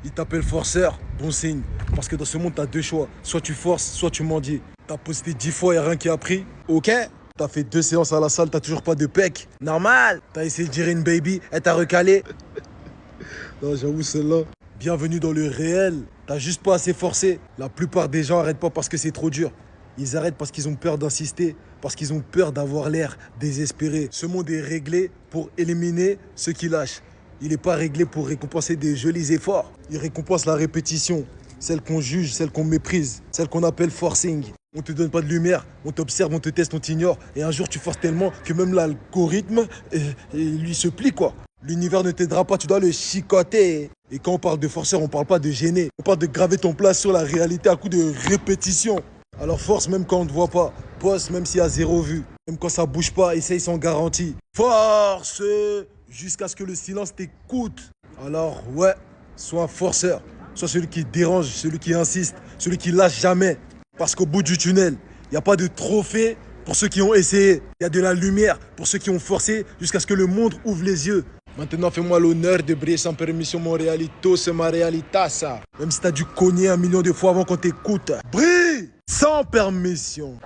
Il t'appelle forceur, bon signe. Parce que dans ce monde, t'as deux choix. Soit tu forces, soit tu mendies. T'as posté 10 fois et rien qui a pris. Ok. T'as fait 2 séances à la salle, t'as toujours pas de pec. Normal. T'as essayé de dire une baby, elle t'a recalé. Non, j'avoue, celle-là. Bienvenue dans le réel. T'as juste pas assez forcé. La plupart des gens arrêtent pas parce que c'est trop dur. Ils arrêtent parce qu'ils ont peur d'insister, parce qu'ils ont peur d'avoir l'air désespéré. Ce monde est réglé pour éliminer ceux qui lâchent. Il n'est pas réglé pour récompenser des jolis efforts. Il récompense la répétition, celle qu'on juge, celle qu'on méprise, celle qu'on appelle forcing. On te donne pas de lumière, on t'observe, on te teste, on t'ignore. Et un jour, tu forces tellement que même l'algorithme lui se plie, quoi. L'univers ne t'aidera pas, tu dois le chicoter. Et quand on parle de forceur, on parle pas de gêner. On parle de graver ton place sur la réalité à coup de répétition. Alors force même quand on ne te voit pas. Bosse même s'il y a 0 vue. Même quand ça bouge pas, essaye sans garantie. Force jusqu'à ce que le silence t'écoute. Alors ouais, sois un forceur. Sois celui qui dérange, celui qui insiste, celui qui lâche jamais. Parce qu'au bout du tunnel, il n'y a pas de trophée pour ceux qui ont essayé. Il y a de la lumière pour ceux qui ont forcé jusqu'à ce que le monde ouvre les yeux. Maintenant, fais-moi l'honneur de briller sans permission. Mon realito, c'est ma realita, ça. Même si t'as dû cogner 1 million de fois avant qu'on t'écoute. Brille sans permission.